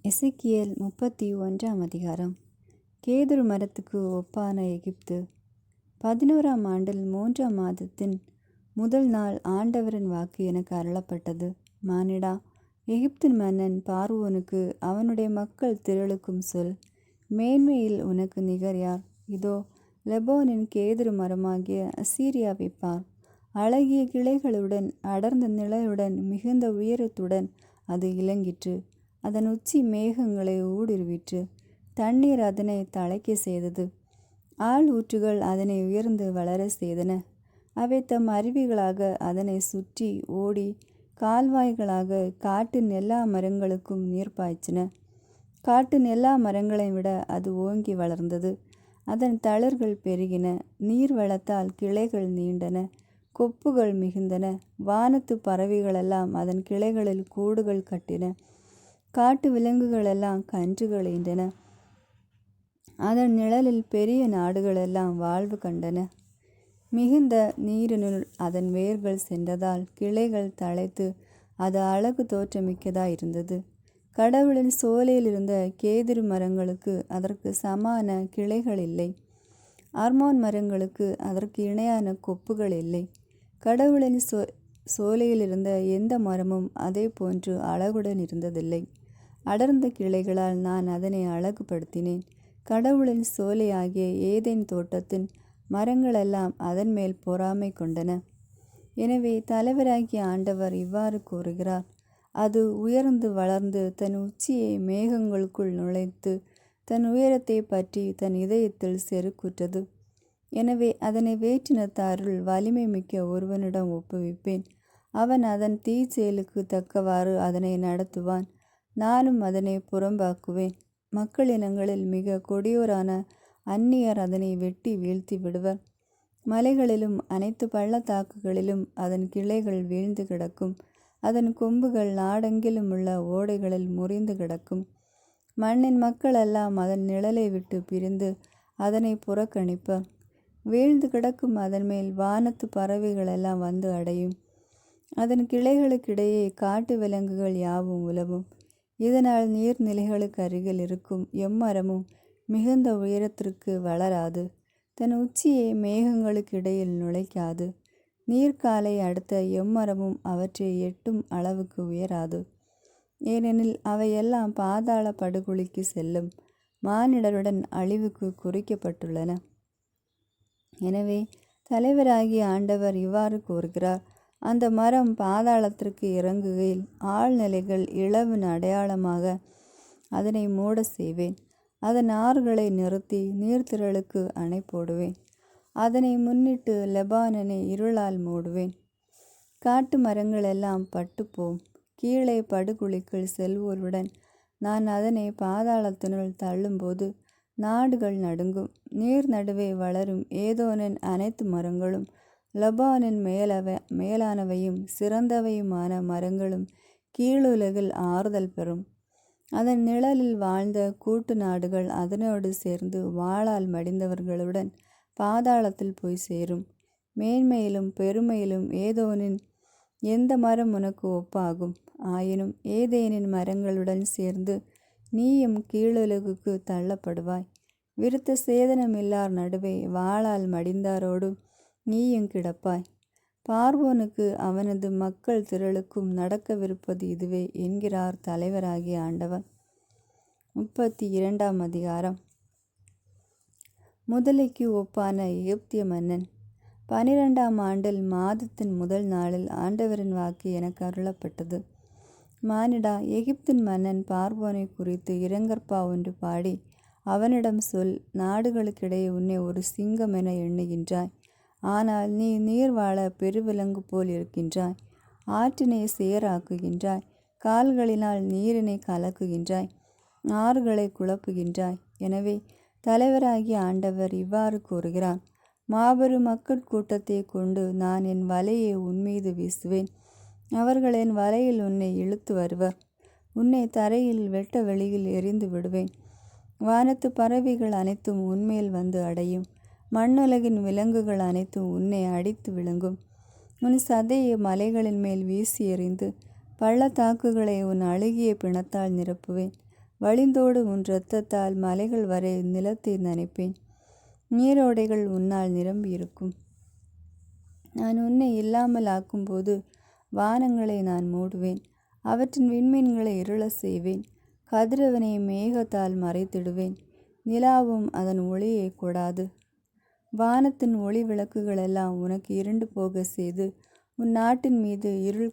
எசேக்கியேல் 31 அதிகாரம். கேதுரு மரத்துக்கு ஒப்பான எகிப்து. 11ஆம் ஆண்டில் 3ஆம் மாதத்தின் முதல் நாள் ஆண்டவரின் வாக்கு எனக்கு அருளப்பட்டது. மானிடா, எகிப்தின் மன்னன் பார்வோனுக்கு அவனுடைய மக்கள் திரளுக்கும் சொல், மேன்மையில் உனக்கு நிகர் யார்? இதோ லெபோனின் கேதுரு மரமாகிய அசீரியாவை பார். அழகிய கிளைகளுடன் அடர்ந்த நிழலுடன் மிகுந்த உயரத்துடன் அது இலங்கிற்று. அதன் உச்சி மேகங்களை ஊடுருவிற்று. தண்ணீர் அதனை தழைக்க செய்தது. ஆள் ஊற்றுகள் அதனை உயர்ந்து வளர செய்தன. அவை தம் அருவிகளாக அதனை சுற்றி ஓடி கால்வாய்களாக காட்டின் எல்லா மரங்களுக்கும் நீர் பாய்ச்சின. காட்டின் எல்லா மரங்களையும் விட அது ஓங்கி வளர்ந்தது. அதன் தளிர்கள் பெருகின. நீர் வளத்தால் கிளைகள் நீண்டன. கொப்புகள் மிகுந்தன. வானத்து பறவைகளெல்லாம் அதன் கிளைகளில் கூடுகள் கட்டின. காட்டு விலங்குகளெல்லாம் கன்றுகள் ஈன்றன. அதன் நிழலில் பெரிய நாடுகளெல்லாம் வாழ்வு கண்டன. மிகுந்த நீரினுள் அதன் வேர்கள் சென்றதால் கிளைகள் தழைத்து அது அழகு தோற்றமிக்கதாயிருந்தது. கடவுளின் சோலையில் இருந்த கேதுரு மரங்களுக்கு அதற்கு சமான கிளைகள் இல்லை. அர்மோன் மரங்களுக்கு அதற்கு இணையான கொப்புகள் இல்லை. கடவுளின் சோலையில் இருந்த எந்த மரமும் அதே போன்று அழகுடன் இருந்ததில்லை. அடர்ந்த கிளைகளால் நான் அதனை அழகுபடுத்தினேன். கடவுளின் சோலையாகிய ஏதேன் தோட்டத்தின் மரங்களெல்லாம் அதன் மேல் பொறாமை கொண்டன. எனவே தலைவராகிய ஆண்டவர் இவ்வாறு கூறுகிறார், அது உயர்ந்து வளர்ந்து தன் உச்சியை மேகங்களுக்குள் நுழைத்து தன் உயரத்தை பற்றி தன் இதயத்தில் செருக்குற்றது. எனவே அதனை வேற்றினத்தாருள் வலிமை மிக்க ஒருவனிடம் ஒப்புவிப்பேன். அவன் அதன் தீச்செயலுக்கு தக்கவாறு அதனை நடத்துவான். நானும் அதனை புறம்பாக்குவேன். மக்களினங்களில் மிக கொடியோரான அந்நியர் அதனை வெட்டி வீழ்த்தி விடுவர். மலைகளிலும் அனைத்து பள்ளத்தாக்குகளிலும் அதன் கிளைகள் வீழ்ந்து கிடக்கும். அதன் கொம்புகள் நாடெங்கிலும் உள்ள ஓடைகளில் முறிந்து கிடக்கும். மண்ணின் மக்களெல்லாம் அதன் நிழலை விட்டு பிரிந்து அதனை புறக்கணிப்பர். வீழ்ந்து கிடக்கும் அதன் மேல் வானத்து பறவைகளெல்லாம் வந்து அடையும். அதன் கிளைகளுக்கிடையே காட்டு விலங்குகள் யாவும் உலவும். இதனால் நீர்நிலைகளுக்கு அருகில் இருக்கும் எம்மரமும் மிகுந்த உயரத்திற்கு வளராது. தன் உச்சியை மேகங்களுக்கு இடையில் நுழைக்காது. நீர்க்காலை அடுத்த எம்மரமும் அவற்றை எட்டும் அளவுக்கு உயராது. ஏனெனில் அவையெல்லாம் பாதாள படுகுழிக்கு செல்லும். மானிடருடன் அழிவுக்கு குறிக்கப்பட்டுள்ளன. எனவே தலைவராகிய ஆண்டவர் இவ்வாறு கூறுகிறார், அந்த மரம் பாதாளத்திற்கு இறங்குகையில் ஆழ்நிலைகள் இழவின் அடையாளமாக அதனை மூட செய்வேன். அதன் ஆறுகளை நிறுத்தி நீர்த்திரளுக்கு அணை போடுவேன். அதனை முன்னிட்டு லெபானனை இருளால் மூடுவேன். காட்டு மரங்கள் எல்லாம் பட்டுப்போம். கீழே படுகுழிக்குள் செல்வோருடன் நான் அதனை பாதாளத்தினுள் தள்ளும்போது நாடுகள் நடுங்கும். நீர் நடுவே வளரும் ஏதோனின் அனைத்து மரங்களும் லெபானின் மேலானவையும் சிறந்தவையுமான மரங்களும் கீழுலகில் ஆறுதல் பெறும். அதன் நிழலில் வாழ்ந்த கூட்டு நாடுகள் அதனோடு சேர்ந்து வாளால் மடிந்தவர்களுடன் பாதாளத்தில் போய் சேரும். மேன்மையிலும் பெருமையிலும் ஏதோனின் எந்த மரம் உனக்கு ஒப்பாகும்? ஆயினும் ஏதேனின் மரங்களுடன் சேர்ந்து நீயும் கீழுலகுக்கு தள்ளப்படுவாய். விருத்த சேதனமில்லார் நடுவே வாளால் மடிந்தாரோடு நீயும் கிடப்பாய். பார்வோனுக்கு அவனது மக்கள் திரளுக்கும் நடக்கவிருப்பது இதுவே என்கிறார் தலைவராகிய ஆண்டவர். 32ஆம் அதிகாரம். முதலைக்கு ஒப்பான எகிப்திய மன்னன். 12ஆம் ஆண்டில் மாதத்தின் முதல் நாளில் ஆண்டவரின் வாக்கு எனக்கு அருளப்பட்டது. மானிடா, எகிப்தின் மன்னன் பார்வோனை குறித்து இரங்கற்பா ஒன்று பாடி அவனிடம் சொல், நாடுகளுக்கிடையே உன்னை ஒரு சிங்கம் என எண்ணுகின்றாய். ஆனால் நீ நீர் வாழ பெருவிலங்கு போல் இருக்கின்றாய். ஆற்றினை சேராக்குகின்றாய். கால்களினால் நீரினை கலக்குகின்றாய். ஆறுகளை குழப்புகின்றாய். எனவே தலைவராகிய ஆண்டவர் இவ்வாறு கூறுகிறார், மாபெரும் மக்கள் கூட்டத்தை கொண்டு நான் என் வலையை உன்மீது வீசுவேன். அவர்கள் என் வலையில் உன்னை இழுத்து வருவர். உன்னை தரையில் வெட்ட வெளியில் எறிந்து விடுவேன். வானத்து பறவைகள் அனைத்தும் உன்மேல் வந்து அடையும். மண்ணுலகின் விலங்குகள் அனைத்தும் உன்னை அடித்து விழுங்கும். உன் சதையை மலைகளின் மேல் வீசி எறிந்து பள்ளத்தாக்குகளை உன் அழுகிய பிணத்தால் நிரப்புவேன். வழிந்தோடு உன் இரத்தத்தால் மலைகள் வரை நிலத்தை நனைப்பேன். நீரோடைகள் உன்னால் நிரம்பியிருக்கும். நான் உன்னை இல்லாமல் ஆக்கும்போது வானங்களை நான் மூடுவேன். அவற்றின் விண்மீன்களை இருள செய்வேன். கதிரவனை மேகத்தால் மறைத்திடுவேன். நிலாவும் அதன் ஒளியை கொடாது. வானத்தின் ஒளி விளக்குகளெல்லாம் உனக்கு இருண்டு போக செய்து உன் நாட்டின் மீது இருள்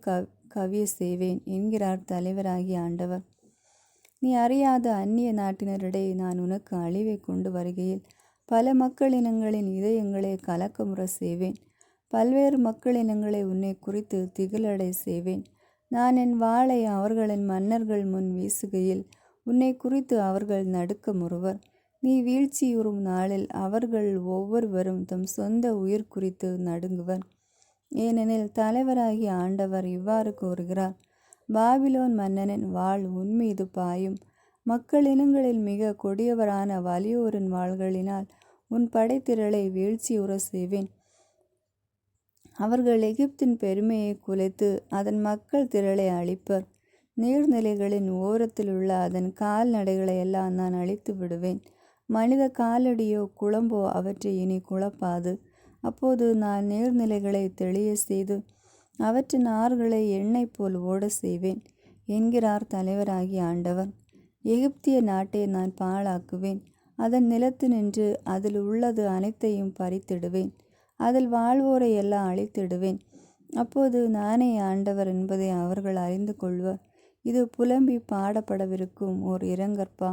கவிய செய்வேன் என்கிறார் தலைவராகிய ஆண்டவர். நீ அறியாத அந்நிய நாட்டினரிடையே நான் உனக்கு அழிவை கொண்டு வருகையில் பல மக்களினங்களின் இதயங்களை கலக்கமுற செய்வேன். பல்வேறு மக்களினங்களை உன்னை குறித்து திகிலடை செய்வேன். நான் என் வாளை அவர்களின் மன்னர்கள் முன் வீசுகையில் உன்னை குறித்து அவர்கள் நடுக்கமுறுவர். நீ வீழ்ச்சியுறும் நாளில் அவர்கள் ஒவ்வொருவரும் தம் சொந்த உயிர் குறித்து நடுங்குவர். ஏனெனில் தலைவராகிய ஆண்டவர் இவ்வாறு கூறுகிறார்: பாபிலோன் மன்னனின் வாள் உன்மீது பாயும். மக்களினங்களில் மிக கொடியவரான வலியோரின் வாள்களினால் உன் படைத்திரளை வீழ்ச்சியுற செய்வேன். அவர்கள் எகிப்தின் பெருமையை குலைத்து அதன் மக்கள் திரளை அழிப்பர். நீர்நிலைகளின் ஓரத்தில் உள்ள அதன் கால்நடைகளை எல்லாம் நான் அழித்து விடுவேன். மனித காலடியோ குளம்போ அவற்றை இனி குழப்பாது. அப்போது நான் நீர்நிலைகளை தெளிய செய்து அவற்றின் ஆறுகளை எண்ணெய் போல் ஓட செய்வேன் என்கிறார் தலைவராகிய ஆண்டவர். எகிப்திய நாட்டை நான் பாழாக்குவேன். அதன் நிலத்தினின்று அதில் உள்ளது அனைத்தையும் பறித்திடுவேன். அதில் வாழ்வோரை எல்லாம் அழித்திடுவேன். அப்போது நானே ஆண்டவர் என்பதை அவர்கள் அறிந்து கொள்வர். இது புலம்பி பாடப்படவிருக்கும் ஓர் இரங்கற்பா.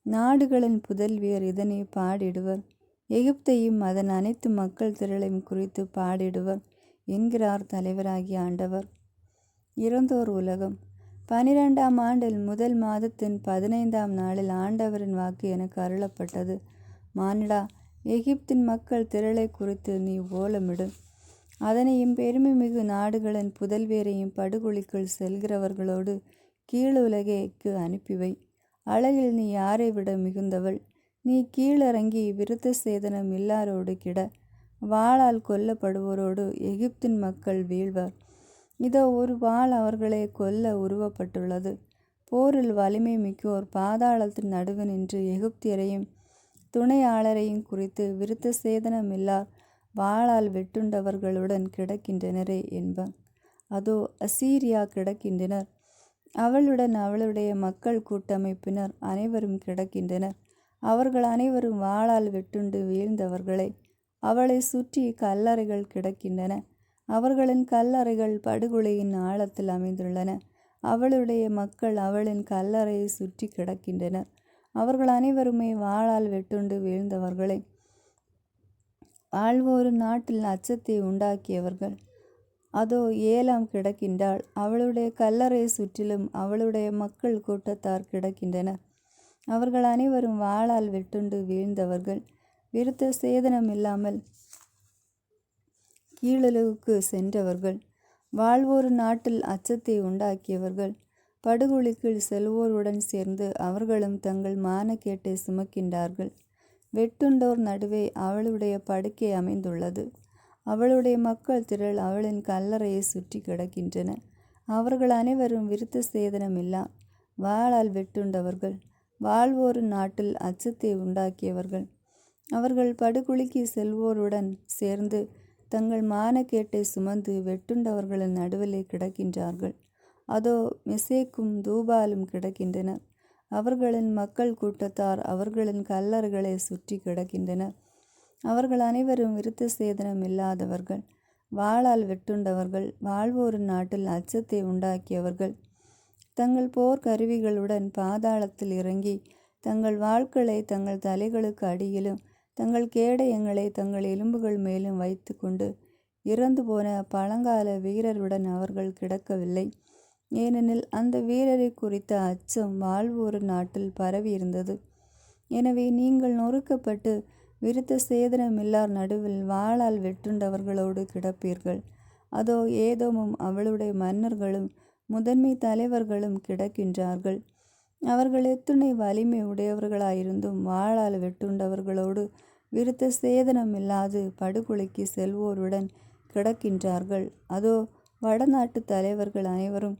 நாடுகளின் புதல்வியர் இதனை பாடிடுவர். எகிப்தையும் அதன் அனைத்து மக்கள் திரளையும் குறித்து பாடிடுவர் என்கிறார் தலைவராகிய ஆண்டவர். இறந்தோர் உலகம். 12ஆம் ஆண்டில் முதல் மாதத்தின் 15ஆம் நாளில் ஆண்டவரின் வாக்கு எனக்கு அருளப்பட்டது. மானிடா, எகிப்தின் மக்கள் திரளை குறித்து நீ ஓலமிடு. அதனையும் பெருமை மிகு நாடுகளின் புதல்வியரையும் படுகொலிக்குள் செல்கிறவர்களோடு கீழுலகைக்கு அனுப்பிவை. அழகில் நீ யாரை விட மிகுந்தவள்? நீ கீழிறங்கி விருத்த சேதனம் இல்லாரோடு கிட. வாளால் கொல்லப்படுவோரோடு எகிப்தின் மக்கள் வீழ்வர். இதோ ஒரு வாள் அவர்களை கொல்ல உருவப்பட்டுள்ளது. போரில் வலிமை மிக்கோர் பாதாளத்தின் நடுவு நின்று எகிப்தியரையும் துணையாளரையும் குறித்து விருத்த சேதனம் இல்லார் வாளால் வெட்டுண்டவர்களுடன் கிடக்கின்றனரே என்பர். அதோ அசீரியா கிடக்கின்றனர். அவளுடன் அவளுடைய மக்கள் கூட்டமைப்பினர் அனைவரும் கிடக்கின்றனர். அவர்கள் அனைவரும் வாளால் வெட்டுண்டு வீழ்ந்தவர்களே. அவளை சுற்றி கல்லறைகள் கிடக்கின்றன. அவர்களின் கல்லறைகள் படுகொலையின் ஆழத்தில் அமைந்துள்ளன. அவளுடைய மக்கள் அவளின் கல்லறையை சுற்றி கிடக்கின்றனர். அவர்கள் அனைவருமே வாளால் வெட்டுண்டு வீழ்ந்தவர்களே. வாழ்வோரு நாட்டில் அச்சத்தை உண்டாக்கியவர்கள். அதோ ஏலாம் கிடக்கின்றாள். அவளுடைய கல்லறையை சுற்றிலும் அவளுடைய மக்கள் கூட்டத்தார் கிடக்கின்றனர். அவர்கள் அனைவரும் வாளால் வெட்டுண்டு வீழ்ந்தவர்கள். விருத்த சேதனம் இல்லாமல் கீழுலகுக்கு சென்றவர்கள். வாழ்வோரு நாட்டில் அச்சத்தை உண்டாக்கியவர்கள். படுகொலிக்குள் செல்வோருடன் சேர்ந்து அவர்களும் தங்கள் மானக்கேட்டை சுமக்கின்றார்கள். வெட்டுண்டோர் நடுவே அவளுடைய படுக்கை அமைந்துள்ளது. அவளுடைய மக்கள் திரள் அவளின் கல்லறையை சுற்றி கிடக்கின்றன. அவர்கள் அனைவரும் விருத்த சேதனமில்லா வாளால் வெட்டுண்டவர்கள். வாழ்வோரு நாட்டில் அச்சத்தை உண்டாக்கியவர்கள். அவர்கள் படுகுழிக்கு செல்வோருடன் சேர்ந்து தங்கள் மானக்கேட்டை சுமந்து வெட்டுண்டவர்களின் நடுவிலே கிடக்கின்றார்கள். அதோ மெசேக்கும் தூபாலும் கிடக்கின்றனர். அவர்களின் மக்கள் கூட்டத்தார் அவர்களின் கல்லறைகளை சுற்றி கிடக்கின்றனர். அவர்கள் அனைவரும் விருத்த சேதனம் இல்லாதவர்கள், வாளால் வெட்டுண்டவர்கள். வாழ்வோரு நாட்டில் அச்சத்தை உண்டாக்கியவர்கள். தங்கள் போர் கருவிகளுடன் பாதாளத்தில் இறங்கி தங்கள் வாள்களை தங்கள் தலைகளுக்கு அடியிலும் தங்கள் கேடயங்களை தங்கள் எலும்புகள் மேலும் வைத்து கொண்டு இறந்து போன பழங்கால வீரருடன் அவர்கள் கிடக்கவில்லை. ஏனெனில் அந்த வீரரை குறித்த அச்சம் வாழ்வோரு நாட்டில் பரவி இருந்தது. எனவே நீங்கள் நொறுக்கப்பட்டு விருத்த சேதனமில்லார் நடுவில் வாளால் வெட்டுண்டவர்களோடு கிடப்பீர்கள். அதோ ஏதோமும் அவளுடைய மன்னர்களும் முதன்மை தலைவர்களும் கிடக்கின்றார்கள். அவர்கள் எத்துணை வலிமை உடையவர்களாயிருந்தும் வாளால் வெட்டுண்டவர்களோடு விருத்த சேதனமில்லாது படுகொலைக்கு செல்வோருடன் கிடக்கின்றார்கள். அதோ வடநாட்டு தலைவர்கள் அனைவரும்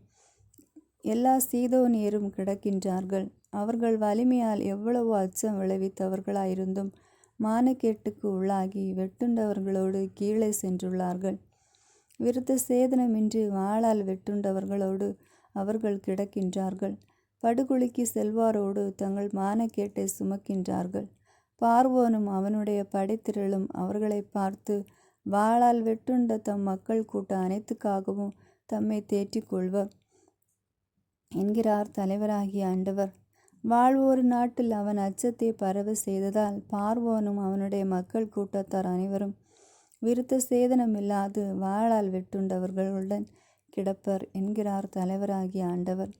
எல்லா சீதோனியரும் கிடக்கின்றார்கள். அவர்கள் வலிமையால் எவ்வளவோ அச்சம் விளைவித்தவர்களாயிருந்தும் மானக்கேட்டுக்கு உள்ளாகி வெட்டுண்டவர்களோடு கீழே சென்றுள்ளார்கள். விருத்த சேதனமின்றி வாளால் வெட்டுண்டவர்களோடு அவர்கள் கிடக்கின்றார்கள். படுகுழிக்கு செல்வாரோடு தங்கள் மானக்கேட்டை சுமக்கின்றார்கள். பார்வோனும் அவனுடைய படைத்திரளும் அவர்களை பார்த்து வாளால் வெட்டுண்ட தம் மக்கள் கூட்ட அனைத்துக்காகவும் தம்மை தேற்றிக் கொள்வர் என்கிறார் தலைவராகிய ஆண்டவர். வாழ்வோரு நாட்டில் அவன் அச்சத்தை பரவ செய்ததால் பார்வோனும் அவனுடைய மக்கள் கூட்டத்தார் அனைவரும் விருத்த சேதனமில்லாது வாளால் வெட்டுண்டவர்களுடன் கிடப்பர் என்கிறார் தலைவராகிய ஆண்டவர்.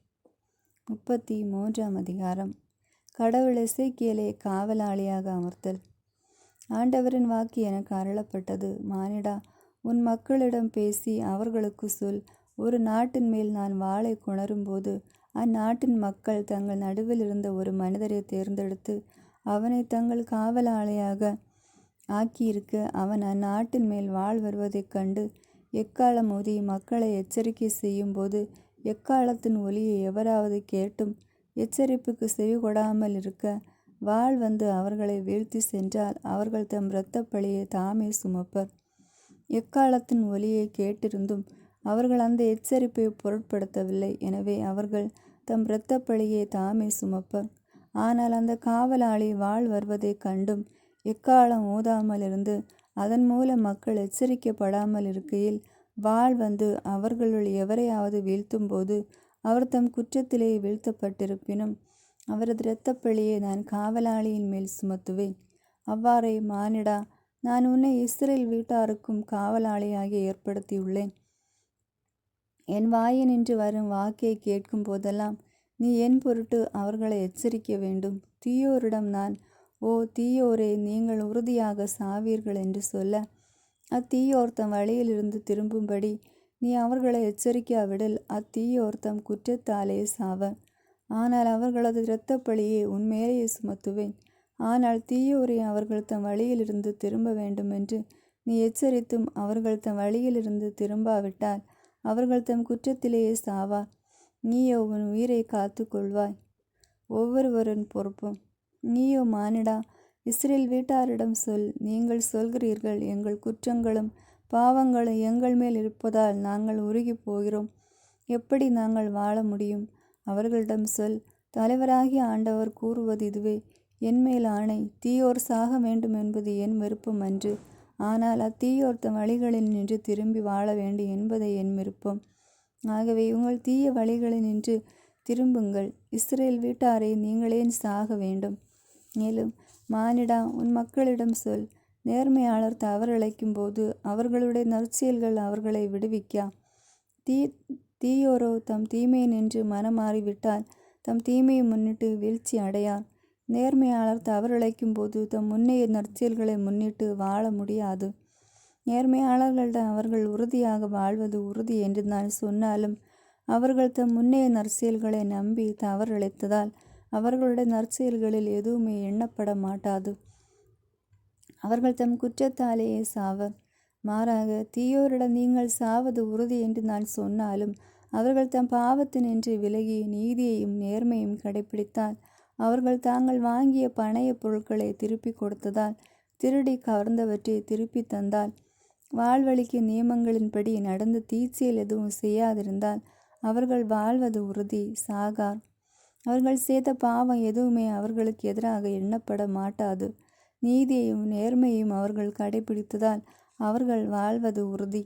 33ஆம் அதிகாரம். கடவுள் எசேக்கியேலை காவலாளியாக அமர்த்தல். ஆண்டவரின் வாக்கு எனக்கு அருளப்பட்டது. மானிடா, உன் மக்களிடம் பேசி அவர்களுக்கு சொல், ஒரு நாட்டின் மேல் நான் வாளை கொணரும்போது அந்நாட்டின் மக்கள் தங்கள் நடுவில் இருந்த ஒரு மனிதரை தேர்ந்தெடுத்து அவனை தங்கள் காவலாளியாக ஆக்கியிருக்க, அவன் அந்நாட்டின் மேல் வாள் வருவதைக் கண்டு எக்காலம் ஊதி மக்களை எச்சரிக்கை செய்யும்போது எக்காலத்தின் ஒலியை எவராவது கேட்டும் எச்சரிப்புக்கு செவி கொடாமல் இருக்க வாள் வந்து அவர்களை வீழ்த்தி சென்றால் அவர்கள் தம் இரத்தப் பழியை தாமே சுமப்பர். எக்காலத்தின் ஒலியை கேட்டிருந்தும் அவர்கள் அந்த எச்சரிப்பை பொருட்படுத்தவில்லை. எனவே அவர்கள் தம் இரத்தப் பழியை தாமே சுமப்பர். ஆனால் அந்த காவலாளி வாள் வருவதைக் கண்டும் எக்காலம் ஊதாமல் இருந்து அதன் மூலம் மக்கள் எச்சரிக்கப்படாமல் இருக்கையில் வாள் வந்து அவர்களுள் எவரையாவது வீழ்த்தும் போது அவர் தம் குற்றத்திலே வீழ்த்தப்பட்டிருப்பினும் அவரது இரத்தப்பழியை நான் காவலாளியின் மேல் சுமத்துவேன். அவ்வாறே மானிடா, நான் உன்னை இஸ்ரேல் வீட்டாருக்கும் காவலாளியாக ஏற்படுத்தியுள்ளேன். என் வாயினின்று வரும் வாக்கை கேட்கும் போதெல்லாம் நீ என் பொருட்டு அவர்களை எச்சரிக்க வேண்டும். தீயோரிடம் நான், ஓ தீயோரே, நீங்கள் உறுதியாக சாவீர்கள் என்று சொல்ல, அத்தீயோர் தம் வழியிலிருந்து திரும்பும்படி நீ அவர்களை எச்சரிக்காவிடில் அத்தீயோர் தம் குற்றத்தாலே சாவர். ஆனால் அவர்களது இரத்தப்பழியை உன்மேலேயே சுமத்துவேன். ஆனால் தீயோரை அவர்கள் தம் வழியிலிருந்து திரும்ப வேண்டுமென்று நீ எச்சரித்தும் அவர்கள் தம் வழியிலிருந்து திரும்பாவிட்டால் அவர்கள் தம் குற்றத்திலேயே சாவார். நீயோ உன் உயிரை காத்து கொள்வாய். ஒவ்வொருவரின் பொறுப்பும். நீயோ மானிடா, இஸ்ரேல் வீட்டாரிடம் சொல், நீங்கள் சொல்கிறீர்கள், எங்கள் குற்றங்களும் பாவங்களும் எங்கள் மேல் இருப்பதால் நாங்கள் உருகி போகிறோம். எப்படி நாங்கள் வாழ முடியும்? அவர்களிடம் சொல், தலைவராகிய ஆண்டவர் கூறுவது இதுவே, என் மேல் ஆணை, தீயோர் சாக வேண்டும் என்பது என் விருப்பம் அன்று. ஆனால் அத்தீயோர் தம் வழிகளில் நின்று திரும்பி வாழ வேண்டும் என்பதை என் விருப்பம். ஆகவே உங்கள் தீய வழிகளில் நின்று திரும்புங்கள். இஸ்ரேல் வீட்டாரை நீங்களேன் சாக வேண்டும். மேலும் மானிடா, உன் மக்களிடம் சொல், நேர்மையாளர் தவறிழைக்கும் போது அவர்களுடைய நற்செயல்கள் அவர்களை விடுவிக்கா. தீயோரோ தம் தீமையை நின்று மனமாறிவிட்டால் தம் தீமையை முன்னிட்டு வீழ்ச்சி அடையார். நேர்மையாளர் தவறிழைக்கும் போது தம் முன்னைய நற்செயல்களை முன்னிட்டு வாழ முடியாது. நேர்மையாளர்களிடம் அவர்கள் உறுதியாக வாழ்வது உறுதி என்று நான் சொன்னாலும் அவர்கள் தம் முன்னைய நற்செயல்களை நம்பி தவறிழைத்ததால் அவர்களுடைய நற்செயல்களில் எதுவுமே எண்ணப்பட மாட்டாது. அவர்கள் தம் குற்றத்தாலேயே சாவர். மாறாக தீயோரிடம் நீங்கள் சாவது உறுதி என்று நான் சொன்னாலும் அவர்கள் தம் பாவத்தினின்று விலகி நீதியையும் நேர்மையும் கடைப்பிடித்தால் அவர்கள் தாங்கள் வாங்கிய பணைய பொருட்களை திருப்பி கொடுத்ததால் திருடி கவர்ந்தவற்றை திருப்பி தந்தால் வாழ்வழிக்கு நியமங்களின்படி நடந்து தீச்செயல் எதுவும் செய்யாதிருந்தால் அவர்கள் வாழ்வது உறுதி, சாகார். அவர்கள் செய்த பாவம் எதுவுமே அவர்களுக்கு எதிராக எண்ணப்பட மாட்டாது. நீதியையும் நேர்மையையும் அவர்கள் கடைபிடித்ததால் அவர்கள் வாழ்வது உறுதி.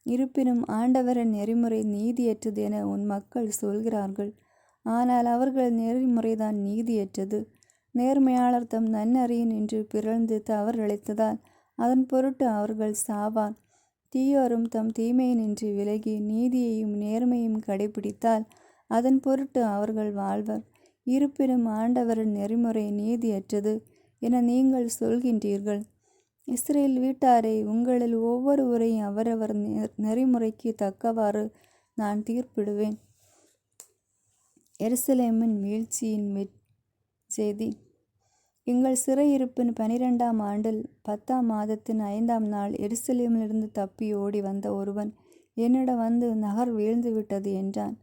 இருப்பினும் ஆண்டவரின் நெறிமுறை நீதியற்றது என உன் மக்கள் சொல்கிறார்கள். ஆனால் அவர்கள் நெறிமுறைதான் நீதியற்றது. நேர்மையாளர் தம் நன்னறியின் நின்று பிறழ்ந்து தவறிழைத்ததால் அதன் பொருட்டு அவர்கள் சாவார். தீயோரும் தம் தீமையை நின்று விலகி நீதியையும் நேர்மையும் கடைபிடித்தால் அதன் பொருட்டு அவர்கள் வாழ்வர். இருப்பினும் ஆண்டவரின் நெறிமுறை நீதியற்றது என நீங்கள் சொல்கின்றீர்கள். இஸ்ரேல் வீட்டாரை, உங்களில் ஒவ்வொருவரையும் அவரவர் நெறிமுறைக்கு தக்கவாறு நான் தீர்ப்பிடுவேன். எருசலேமின் வீழ்ச்சியின் செய்தி. எங்கள் சிறையிருப்பின் 12ஆம் ஆண்டில் 10ஆம் மாதத்தின் 5ஆம் நாள் எருசலேமிலிருந்து தப்பி ஓடி வந்த ஒருவன் என்னிடம் வந்து, நகர் வீழ்ந்து விட்டது என்றான்.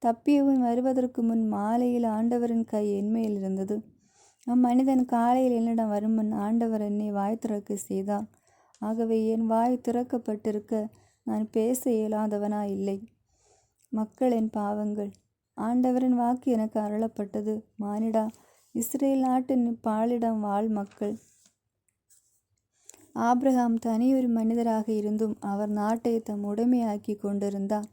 தப்பியவன் வருவதற்கு முன் மாலையில் ஆண்டவரின் கை என்மேல் இருந்தது. அம்மனிதன் காலையில் என்னிடம் வருமுன் ஆண்டவர் என்னை வாய் திறக்க செய்தார். ஆகவே என் வாய் திறக்கப்பட்டிருக்க நான் பேச இயலாதவனாயில்லை. மக்களின் பாவங்கள். ஆண்டவரின் வாக்கு எனக்கு அருளப்பட்டது. மானிடா, இஸ்ரேல் நாட்டின் பாலிடம் வாழ் மக்கள். ஆபிரகாம் தனியொரு மனிதராக இருந்தும் அவர் நாட்டை தம் உடைமையாக்கி கொண்டிருந்தார்.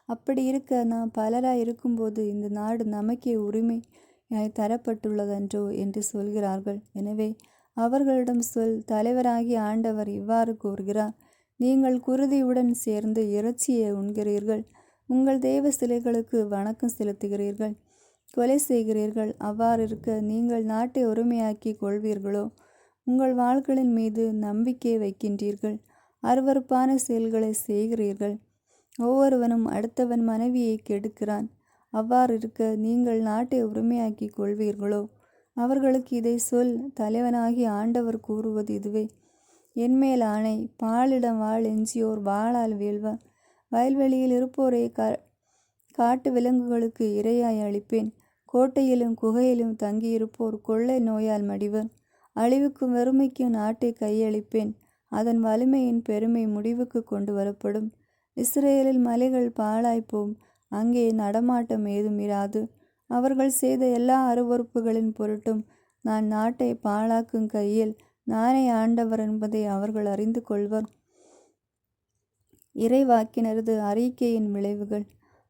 அப்படி இருக்க நாம் பலராய் இருக்கும்போது இந்த நாடு நமக்கே உரிமையாய் தரப்பட்டுள்ளதன்றோ என்று சொல்கிறார்கள். எனவே அவர்களிடம் சொல், தலைவராகிய ஆண்டவர் இவ்வாறு கூறுகிறார்: நீங்கள் குருதியுடன் சேர்ந்து இறைச்சியை உண்கிறீர்கள், உங்கள் தெய்வ சிலைகளுக்கு வணக்கம் செலுத்துகிறீர்கள், கொலை செய்கிறீர்கள். அவ்வாறு இருக்க நீங்கள் நாட்டை உரிமையாக்கி கொள்வீர்களோ? உங்கள் வாள்களின் மீது நம்பிக்கை வைக்கின்றீர்கள், அருவருப்பான செயல்களை செய்கிறீர்கள். ஒவ்வொருவனும் அடுத்தவன் மனைவியை கெடுக்கிறான். அவ்வாறு இருக்க நீங்கள் நாட்டை உரிமையாக்கி கொள்வீர்களோ? அவர்களுக்கு இதை சொல், தலைவனாகி ஆண்டவர் கூறுவது இதுவே: என்மேல் ஆணை, பாலிடம் வாழ் எஞ்சியோர் வாளால் வீழ்வார். வயல்வெளியில் இருப்போரை காட்டு விலங்குகளுக்கு இரையாய் அளிப்பேன். கோட்டையிலும் குகையிலும் தங்கியிருப்போர் கொள்ளை நோயால் மடிவர். அழிவுக்கும் வெறுமைக்கும் நாட்டை கையளிப்பேன். அதன் வலிமையின் பெருமை முடிவுக்கு கொண்டு வரப்படும். இஸ்ரேலில் மலைகள் பாழாய்ப்போம், அங்கே நடமாட்டம் ஏதும் இராது. அவர்கள் செய்த எல்லா அருவருப்புகளின் பொருட்டும் நான் நாட்டை பாழாக்கும் கையில் நானே ஆண்டவர் என்பதை அவர்கள் அறிந்து கொள்வர். இறைவாக்கினரது அறிக்கையின் விளைவுகள்.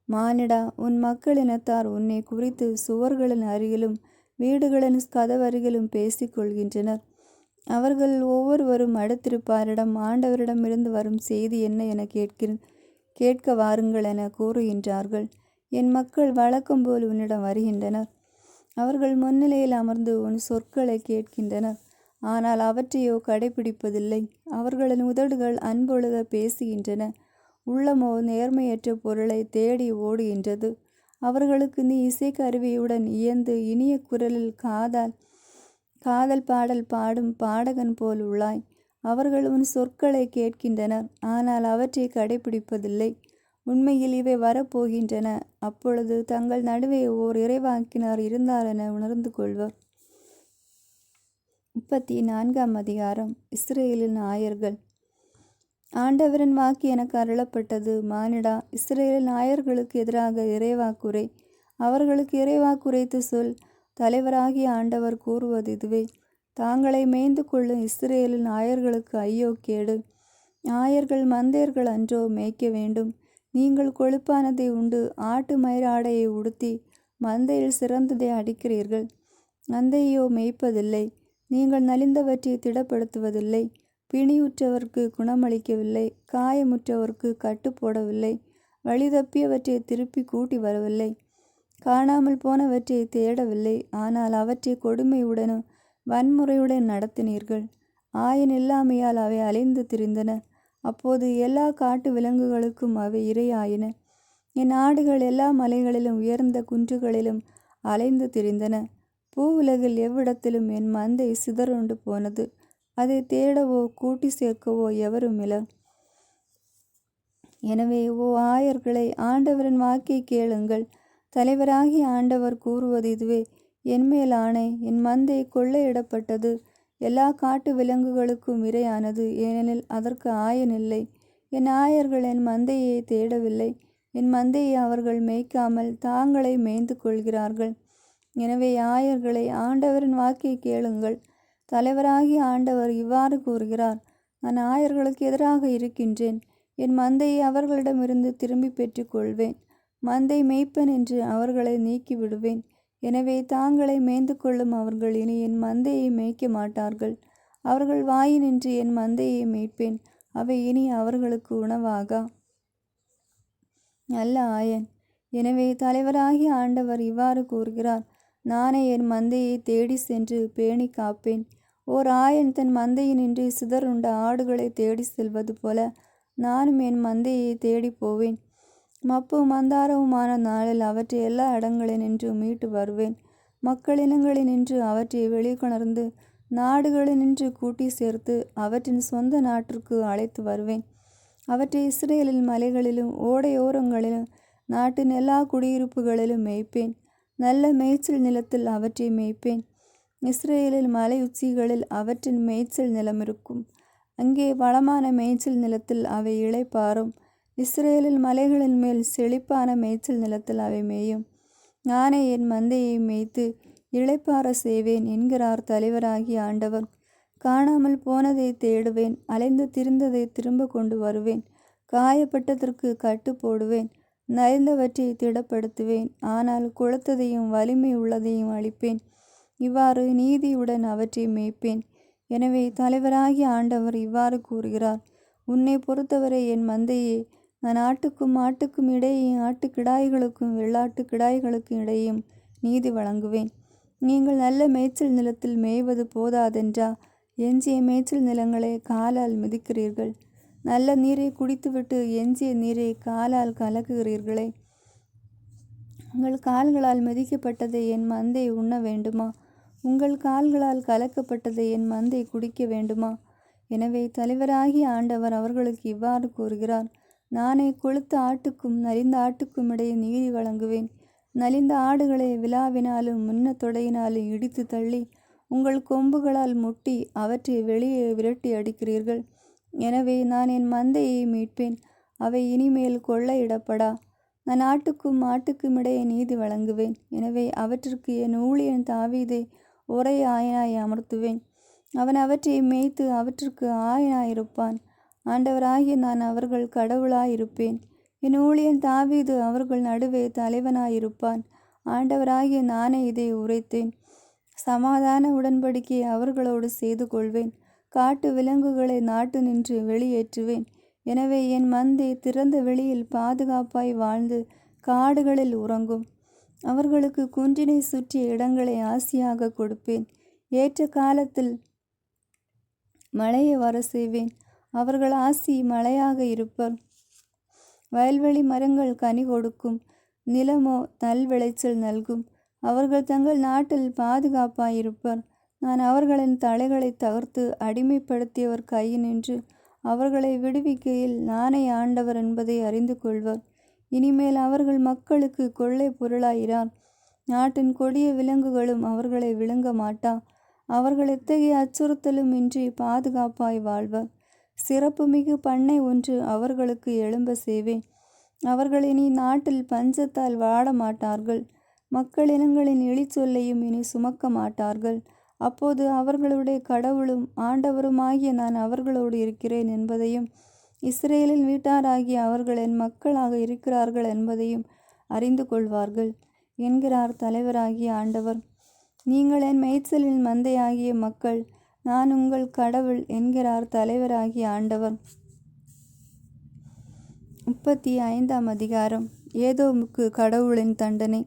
மானிடா, உன் மக்களினத்தார் உன்னை குறித்து சுவர்களின் அருகிலும் வீடுகளின் கதவருகிலும் பேசிக் கொள்கின்றனர். அவர்கள் ஒவ்வொருவரும் அடுத்திருப்பாரிடம், ஆண்டவரிடமிருந்து வரும் செய்தி என்ன என கேட்க வாருங்கள் என கூறுகின்றார்கள். என் மக்கள் வழக்கம் போல் உன்னிடம் வருகின்றனர். அவர்கள் முன்னிலையில் அமர்ந்து உன் சொற்களை கேட்கின்றனர், ஆனால் அவற்றையோ கடைபிடிப்பதில்லை. அவர்களின் உதடுகள் அன்பொழுக பேசுகின்றன, உள்ளமோ நேர்மையற்ற பொருளை தேடி ஓடுகின்றது. அவர்களுக்கு நீ இசைக்கருவியுடன் இயந்து இனிய குரலில் காதல் பாடல் பாடும் பாடகன் போல் உள்ளாய். அவர்கள் உன் சொற்களை கேட்கின்றனர், ஆனால் அவற்றை கடைபிடிப்பதில்லை. உண்மையில் இவை வரப்போகின்றன. அப்பொழுது தங்கள் நடுவே ஓர் இறைவாக்கினர் இருந்தார் என உணர்ந்து கொள்வர். 34ஆம் அதிகாரம். இஸ்ரேலின் ஆயர்கள். ஆண்டவரின் வாக்கு எனக்கு அருளப்பட்டது. மானிடா, இஸ்ரேலின் ஆயர்களுக்கு எதிராக இறைவாக்குரை. அவர்களுக்கு இறைவாக்குரைத்து சொல், தலைவராகிய ஆண்டவர் கூறுவது இதுவே: தாங்களை மேய்ந்து கொள்ளும் இஸ்ரேலின் ஆயர்களுக்கு ஐயோ கேடு. ஆயர்கள் மந்தையர்கள் அன்றோ மேய்க்க வேண்டும். நீங்கள் கொழுப்பானதை உண்டு ஆட்டு மயிராடையை உடுத்தி மந்தையில் சிறந்ததை அடிக்கிறீர்கள். மந்தையோ மேய்ப்பதில்லை. நீங்கள் நலிந்தவற்றை திடப்படுத்துவதில்லை. பிணியுற்றவர்க்கு குணமளிக்கவில்லை. காயமுற்றவர்க்கு கட்டு போடவில்லை. வழி தப்பியவற்றை திருப்பி கூட்டி வரவில்லை. காணாமல் போனவற்றை தேடவில்லை. ஆனால் அவற்றை கொடுமையுடனும் வன்முறையுடன் நடத்தினீர்கள். ஆயன் இல்லாமையால் அவை அலைந்து திரிந்தன. அப்போது எல்லா காட்டு விலங்குகளுக்கும் அவை இரையாயின. என் ஆடுகள் எல்லா மலைகளிலும் உயர்ந்த குன்றுகளிலும் அலைந்து திரிந்தன. பூவுலகில் எவ்விடத்திலும் என் மந்தை சிதறுண்டு போனது. அதை தேடவோ கூட்டி சேர்க்கவோ எவரும் இலர். எனவே ஓ ஆயர்களை, ஆண்டவரின் வாக்கை கேளுங்கள். தலைவராகிய ஆண்டவர் கூறுவது இதுவே: என்மேல் ஆணை, என் மந்தை கொள்ளையிடப்பட்டது. எல்லா காட்டு விலங்குகளுக்கும் இரையானது, ஏனெனில் அதற்கு ஆயன் இல்லை. என் ஆயர்கள் என் மந்தையை தேடவில்லை. என் மந்தையை அவர்கள் மேய்க்காமல் தாங்களே மேய்ந்து கொள்கிறார்கள். எனவே ஆயர்களை, ஆண்டவரின் வாக்கை கேளுங்கள். தலைவராகிய ஆண்டவர் இவ்வாறு கூறுகிறார்: நான் ஆயர்களுக்கு எதிராக இருக்கின்றேன். என் மந்தையை அவர்களிடமிருந்து திரும்பி பெற்று கொள்வேன். மந்தை மேய்ப்பன் என்று அவர்களை நீக்கி விடுவேன். எனவே தாங்களை மேய்ந்து கொள்ளும் அவர்கள் இனி என் மந்தையை மேய்க்க மாட்டார்கள். அவர்கள் வாயினின்று என் மந்தையை மேய்ப்பேன். அவை இனி அவர்களுக்கு உணவாகா. நல்ல ஆயன். எனவே தலைவராகிய ஆண்டவர் இவ்வாறு கூறுகிறார்: நானே என் மந்தையை தேடி சென்று பேணி காப்பேன். ஓர் ஆயன் தன் மந்தையினின்று சிதறுண்ட ஆடுகளை தேடி செல்வது போல நானும் என் மந்தையை தேடி போவேன். மப்பு மந்தாரவுமான நாளில் அவற்றை எல்லா இடங்களினின்று மீட்டு வருவேன். மக்களினங்களினின்று அவற்றை வெளிக்கொணர்ந்து நாடுகளினின்று கூட்டி சேர்த்து அவற்றின் சொந்த நாட்டிற்கு அழைத்து வருவேன். அவற்றை இஸ்ரேலில் மலைகளிலும் ஓடையோரங்களிலும் நாட்டின் எல்லா குடியிருப்புகளிலும் மேய்ப்பேன். நல்ல மேய்ச்சல் நிலத்தில் அவற்றை மேய்ப்பேன். இஸ்ரேலில் மலை உச்சிகளில் அவற்றின் மேய்ச்சல் நிலம் இருக்கும். அங்கே வளமான மேய்ச்சல் நிலத்தில் அவை இளைப்பாறும். இஸ்ரேலில் மலைகளின் மேல் செழிப்பான மேய்ச்சல் நிலத்தில் அவை மேயும். நானே என் மந்தையை மேய்த்து இளைப்பாற செய்வேன் என்கிறார் தலைவராகிய ஆண்டவர். காணாமல் போனதை தேடுவேன், அலைந்து திரிந்ததை திரும்ப கொண்டு வருவேன். காயப்பட்டதற்கு கட்டு போடுவேன், நலிந்தவற்றை திடப்படுத்துவேன். ஆனால் கொழுத்ததையும் வலிமை உள்ளதையும் அழிப்பேன். இவ்வாறு நீதியுடன் அவற்றை மேய்ப்பேன். எனவே தலைவராகிய ஆண்டவர் இவ்வாறு கூறுகிறார்: உன்னை பொறுத்தவரை என் மந்தையே, நான் ஆட்டுக்கும் மாட்டுக்கும் இடையேயும் ஆட்டுக்கிடாய்களுக்கும் வெள்ளாட்டு கிடாய்களுக்கும் இடையேயும் நீதி வழங்குவேன். நீங்கள் நல்ல மேய்ச்சல் நிலத்தில் மேய்வது போதாதென்றா எஞ்சிய மேய்ச்சல் நிலங்களை காலால் மிதிக்கிறீர்கள்? நல்ல நீரை குடித்துவிட்டு எஞ்சிய நீரை காலால் கலக்குகிறீர்களே. உங்கள் கால்களால் மிதிக்கப்பட்டதை என் மந்தை உண்ண வேண்டுமா? உங்கள் கால்களால் கலக்கப்பட்டதை என் மந்தை குடிக்க வேண்டுமா? எனவே தலைவராகிய ஆண்டவர் அவர்களுக்கு இவ்வாறு கூறுகிறார்: நானே கொழுத்த ஆட்டுக்கும் நலிந்த ஆட்டுக்கும் இடையே நீதி வழங்குவேன். நலிந்த ஆடுகளை விலாவினாலும் முன்ன தொடையினாலும் இடித்து தள்ளி உங்கள் கொம்புகளால் முட்டி அவற்றை வெளியே விரட்டி அடிக்கிறீர்கள். எனவே நான் என் மந்தையை மீட்பேன், அவை இனிமேல் கொள்ளையிடப்படா. நான் ஆட்டுக்கும் மாட்டுக்கும் இடையே நீதி வழங்குவேன். எனவே அவற்றிற்கு என் ஊழியன் தாவீதை ஒரே ஆயனாய் அமர்த்துவேன். அவன் அவற்றை மேய்த்து அவற்றிற்கு ஆயனாயிருப்பான். ஆண்டவராகிய நான் அவர்கள் கடவுளாயிருப்பேன். என் ஊழியன் தாவீது அவர்கள் நடுவே தலைவனாயிருப்பான். ஆண்டவராகிய நானே இதை உரைத்தேன். சமாதான உடன்படிக்கையை அவர்களோடு செய்து கொள்வேன். காட்டு விலங்குகளை நாட்டு நின்று வெளியேற்றுவேன். எனவே என் மந்தை திறந்த வெளியில் பாதுகாப்பாய் வாழ்ந்து காடுகளில் உறங்கும். அவர்களுக்கு குன்றினை சுற்றிய இடங்களை ஆசியாக கொடுப்பேன். ஏற்ற காலத்தில் மழையை வர செய்வேன். அவர்கள் ஆசி மழையாக இருப்பர். வயல்வெளி மரங்கள் கனி கொடுக்கும், நிலமோ நல் விளைச்சல் நல்கும். அவர்கள் தங்கள் நாட்டில் பாதுகாப்பாயிருப்பர். நான் அவர்களின் தலைகளை தகர்த்து அடிமைப்படுத்தியவர் கையினின்று அவர்களை விடுவிக்கையில் நானே ஆண்டவர் என்பதை அறிந்து கொள்வர். இனிமேல் அவர்கள் மக்களுக்கு கொள்ளை பொருளாயிரார். நாட்டின் கொடிய விலங்குகளும் அவர்களை விழுங்க மாட்டா. அவர்கள் எத்தகைய அச்சுறுத்தலும் இன்றி பாதுகாப்பாய் வாழ்வர். சிறப்புமிகு பண்ணை ஒன்று அவர்களுக்கு எழும்ப செய்வேன். அவர்கள் இனி நாட்டில் பஞ்சத்தால் வாட மாட்டார்கள். மக்களினங்களின் இழிச்சொல்லையும் இனி சுமக்க மாட்டார்கள். அப்போது அவர்களுடைய கடவுளும் ஆண்டவருமாகிய நான் அவர்களோடு இருக்கிறேன் என்பதையும், இஸ்ரேலின் வீட்டாராகிய அவர்கள் என் மக்களாக இருக்கிறார்கள் என்பதையும் அறிந்து கொள்வார்கள் என்கிறார் தலைவராகிய ஆண்டவர். நீங்கள் என் மேய்ச்சலின் மந்தையாகிய மக்கள், நான் உங்கள் கடவுள் என்கிறார் தலைவராகிய ஆண்டவர். 35ஆம் அதிகாரம். ஏதோமுக்கு கடவுளின் தண்டனை.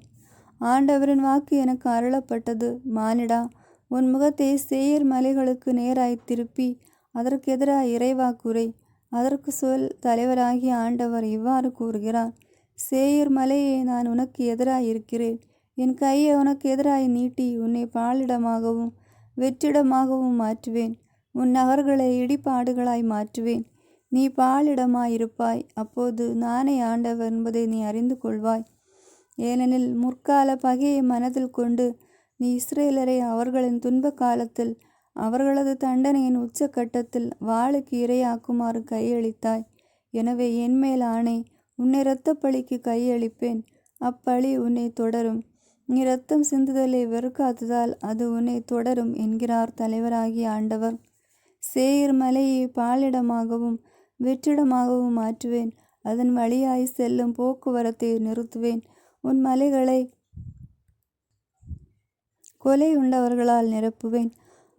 ஆண்டவரின் வாக்கு எனக்கு அருளப்பட்டது: மானிடா, உன் முகத்தை சேயீர் மலைகளுக்கு நேராய் திருப்பி அதற்கு எதிராய் இறைவாக்குரை. அதற்கு சொல்: தலைவராகிய ஆண்டவர் இவ்வாறு கூறுகிறார்: சேயீர் மலையே, நான் உனக்கு எதிராய் இருக்கிறேன். என் கையை உனக்கு எதிராய் நீட்டி உன்னை பாழிடமாகவும் வெற்றிடமாகவும் மாற்றுவேன். உன் நகர்களை இடிபாடுகளாய் மாற்றுவேன். நீ பாழிடமாயிருப்பாய். அப்போது நானே ஆண்டவர் என்பதை நீ அறிந்து கொள்வாய். ஏனெனில் முற்கால பகையை மனதில் கொண்டு நீ இஸ்ரேலரை அவர்களின் துன்ப காலத்தில் அவர்களது தண்டனையின் உச்சக்கட்டத்தில் வாளுக்கு இரையாக்குமாறு கையளித்தாய். எனவே என்மேல் ஆணை, உன்னை இரத்தப்பழிக்கு கையளிப்பேன். அப்பழி உன்னை தொடரும். நீ இரத்தம் சிந்துதலை வெறுக்காததால் அது உன்னை தொடரும் என்கிறார் தலைவராகிய ஆண்டவர். சேயீர் மலையை பாழிடமாகவும் வெற்றிடமாகவும் மாற்றுவேன். அதன் வழியாய் செல்லும் போக்குவரத்தை நிறுத்துவேன். உன் மலைகளை கொலை உண்டவர்களால் நிரப்புவேன்.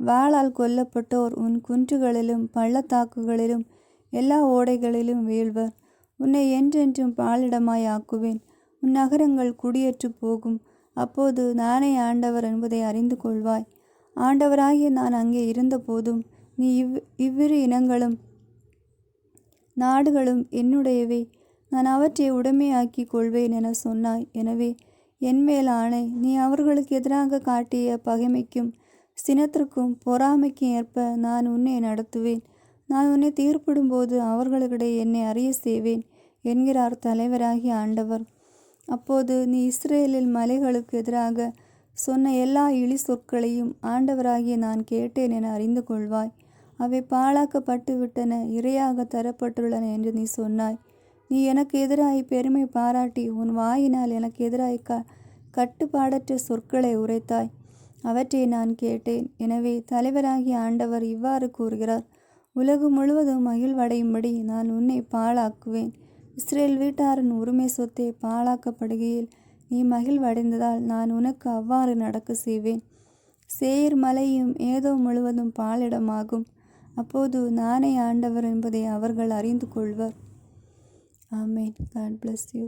வாளால் கொல்லப்பட்டோர் உன் குன்றுகளிலும் பள்ளத்தாக்குகளிலும் எல்லா ஓடைகளிலும் வீழ்வர். உன்னை என்றென்றும் பாழிடமாய் ஆக்குவேன். உன் நகரங்கள் குடியேற்று போகும். அப்போது நானே ஆண்டவர் என்பதை அறிந்து கொள்வாய். ஆண்டவராகிய நான் அங்கே இருந்தபோதும் நீ இவ்விரு இனங்களும் நாடுகளும் என்னுடையவை, நான் அவற்றை உடைமையாக்கி கொள்வேன் என சொன்னாய். எனவே என்மேல் ஆணை, நீ அவர்களுக்கு எதிராக காட்டிய பகைமைக்கும் சினத்திற்கும் பொறாமைக்கும் ஏற்ப நான் உன்னை நடத்துவேன். நான் உன்னை தீர்ப்பிடும்போது அவர்களுக்கிடையே என்னை அறிய செய்வேன் என்கிறார் தலைவராகிய ஆண்டவர். அப்போது நீ இஸ்ரேலில் மலைகளுக்கு எதிராக சொன்ன எல்லா இழி சொற்களையும் ஆண்டவராகிய நான் கேட்டேன் என அறிந்து கொள்வாய். அவை பாழாக்கப்பட்டு விட்டன, இரையாக தரப்பட்டுள்ளன என்று நீ சொன்னாய். நீ எனக்கு எதிராய் பெருமை பாராட்டி உன் வாயினால் எனக்கு எதிராய் கட்டுப்பாடற்ற சொற்களை உரைத்தாய். அவற்றை நான் கேட்டேன். எனவே தலைவராகிய ஆண்டவர் இவ்வாறு கூறுகிறார்: உலகம் முழுவதும் மகிழ்வடையும்படி நான் உன்னை பாழாக்குவேன். இஸ்ரேல் வீட்டாரின் உரிமை சொத்தை பாழாக்கப்படுகையில் நீ மகிழ்வடைந்ததால் நான் உனக்கு அவ்வாறு நடக்க செய்வேன். சேயீர் மலையும் ஏதோம் முழுவதும் பாழிடமாகும். அப்போது நானே ஆண்டவர் என்பதை அவர்கள் அறிந்து கொள்வர். ஆமேன். God bless you.